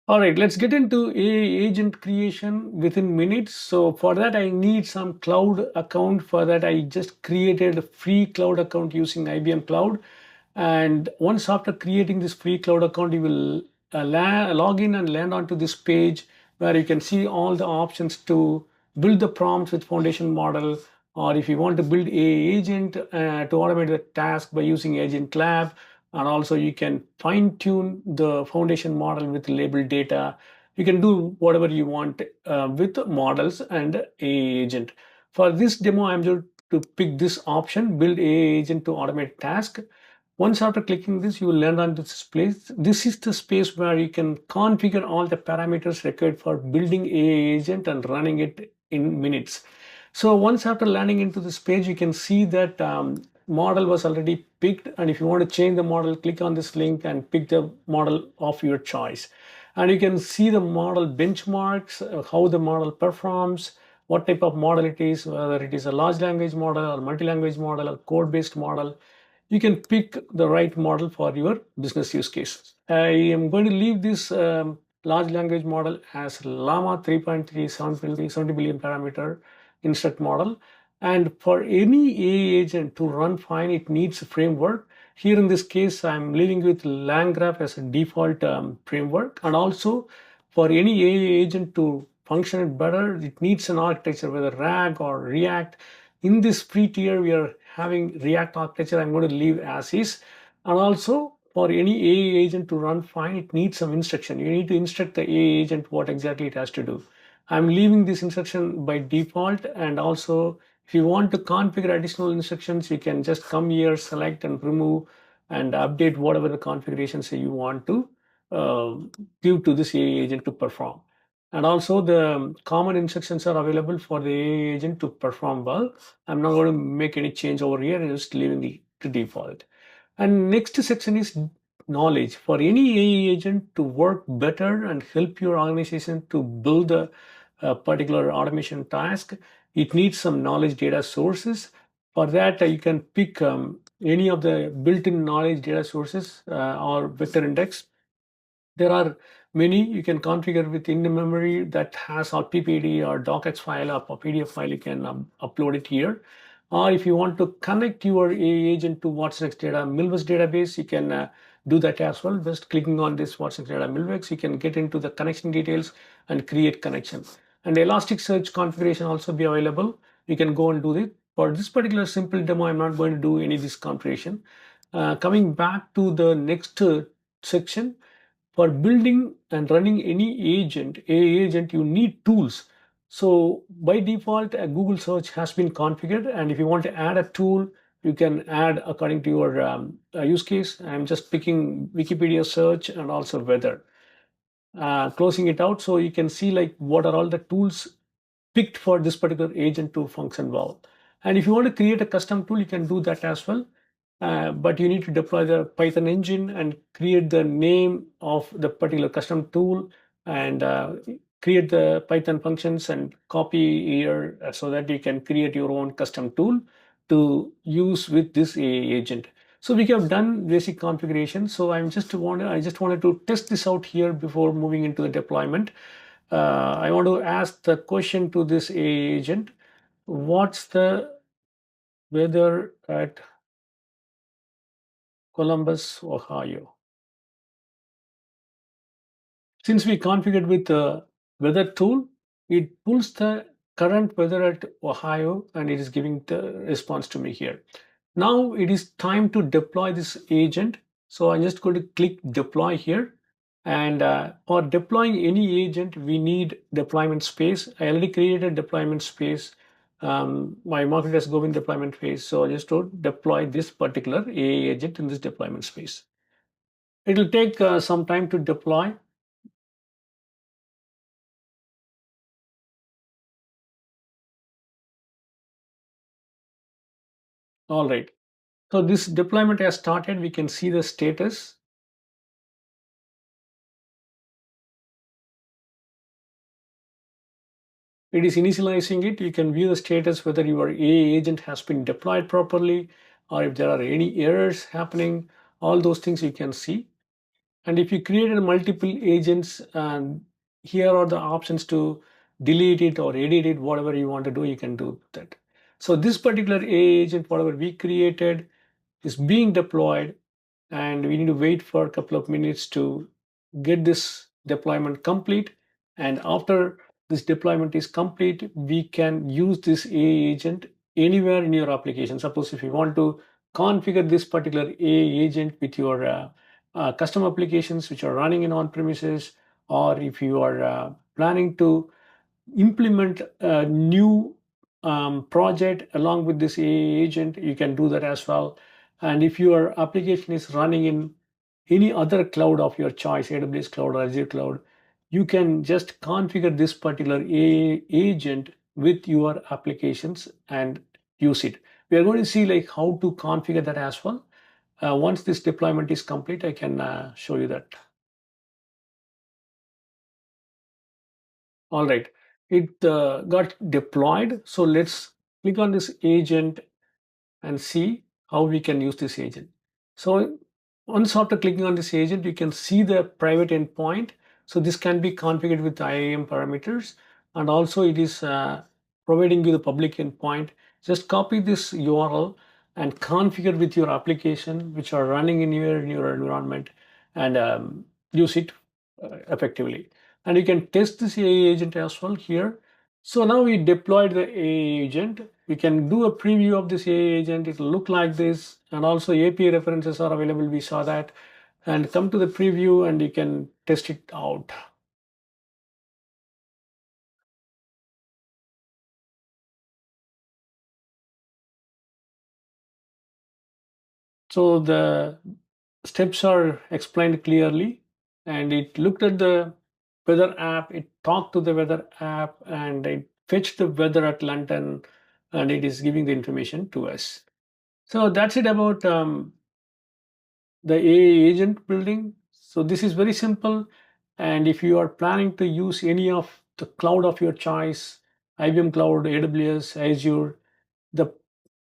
All right, let's get into AI agent creation within minutes. So for that, I need some cloud account. For that, I just created a free cloud account using IBM Cloud. And once after creating this free cloud account, you will log in and land onto this page where you can see all the options to build the prompts with foundation model, or if you want to build a agent to automate the task by using Agent Lab, and also you can fine tune the foundation model with labeled data. You can do whatever you want with models and a agent. For this demo, I'm going to pick this option, build a agent to automate task. Once after clicking this, you will land on this place. This is the space where you can configure all the parameters required for building a agent and running it in minutes. So once after landing into this page, you can see that model was already picked. And if you want to change the model, click on this link and pick the model of your choice. And you can see the model benchmarks, how the model performs, what type of model it is, whether it is a large language model or multi-language model or code-based model. You can pick the right model for your business use cases. I am going to leave this large language model as Llama 3.3 70 billion parameter instruct model. And for any AI agent to run fine, it needs a framework. Here in this case, I'm leaving with LangGraph as a default framework. And also for any AI agent to function better, it needs an architecture, whether RAG or React. In this free tier, we are having React architecture. I'm going to leave as is. And also for any AI agent to run fine, it needs some instruction. You need to instruct the AI agent what exactly it has to do. I'm leaving this instruction by default. And also, if you want to configure additional instructions, you can just come here, select and remove and update whatever the configurations you want to uh, give to this AI agent to perform. And also the common instructions are available for the AI agent to perform well. I'm not going to make any change over here and just leaving it to default. And next section is knowledge. For any AI agent to work better and help your organization to build a particular automation task, it needs some knowledge data sources. For that, you can pick any of the built-in knowledge data sources or vector index. There are many you can configure within the memory that has a PPT or docx file or PDF file. You can upload it here. Or if you want to connect your AI agent to What's Next Data Milvex database, you can do that as well. Just clicking on this What's Next Data Milvex, you can get into the connection details and create connections. And Elasticsearch configuration also be available. You can go and do it. For this particular simple demo, I'm not going to do any of this configuration. Coming back to the next section, for building and running any agent, AI agent, you need tools. So by default, a Google search has been configured. And if you want to add a tool, you can add according to your use case. I'm just picking Wikipedia search and also weather. Closing it out so you can see like what are all the tools picked for this particular agent to function well. And if you want to create a custom tool, you can do that as well. But you need to deploy the Python engine and create the name of the particular custom tool and create the Python functions and copy here so that you can create your own custom tool to use with this AI agent. So we have done basic configuration. So I just wanted to test this out here before moving into the deployment. I want to ask the question to this AI agent. What's the weather at Columbus, Ohio? Since we configured with the weather tool, it pulls the current weather at Ohio and it is giving the response to me here. Now it is time to deploy this agent. So I'm just going to click deploy here. And for deploying any agent, we need deployment space. I already created deployment space. My market has Govind deployment phase. So I just to deploy this particular AI agent in this deployment space. It will take some time to deploy. All right. So this deployment has started. We can see the status. It is initializing it. You can view the status whether your AI agent has been deployed properly or if there are any errors happening. All those things you can see. And if you created multiple agents, and here are the options to delete it or edit it, whatever you want to do, you can do that. So this particular AI agent, whatever we created, is being deployed, and we need to wait for a couple of minutes to get this deployment complete. And after this deployment is complete, we can use this AI agent anywhere in your application. Suppose if you want to configure this particular AI agent with your custom applications which are running in on-premises, or if you are planning to implement a new project along with this AI agent, you can do that as well. And if your application is running in any other cloud of your choice, AWS cloud or Azure cloud, you can just configure this particular AI agent with your applications and use it. We are going to see like how to configure that as well. Once this deployment is complete, I can show you that. All right, it got deployed. So let's click on this agent and see how we can use this agent. So once after clicking on this agent, you can see the private endpoint. So this can be configured with IAM parameters, and also it is providing you the public endpoint. Just copy this URL and configure with your application which are running in your environment, and use it effectively. And you can test this AI agent as well here. So now we deployed the AI agent. We can do a preview of this AI agent. It will look like this, and also API references are available. We saw that. And come to the preview and you can test it out. So the steps are explained clearly, and it looked at the weather app, it talked to the weather app, and it fetched the weather at London, and it is giving the information to us. So that's it about the AI agent building. So this is very simple. And if you are planning to use any of the cloud of your choice, IBM Cloud, AWS, Azure, the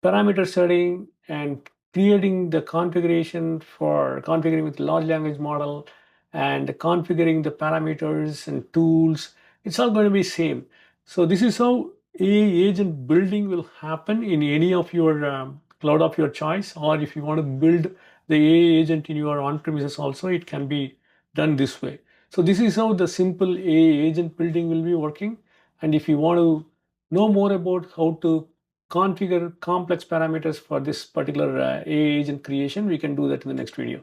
parameter setting and creating the configuration for configuring with large language model and configuring the parameters and tools, it's all going to be same. So this is how AI agent building will happen in any of your cloud of your choice, or if you want to build the AI agent in your on-premises also, it can be done this way. So this is how the simple AI agent building will be working. And if you want to know more about how to configure complex parameters for this particular AI agent creation, we can do that in the next video.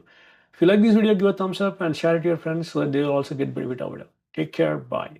If you like this video, give a thumbs up and share it to your friends so that they will also get benefit out of it. Take care. Bye.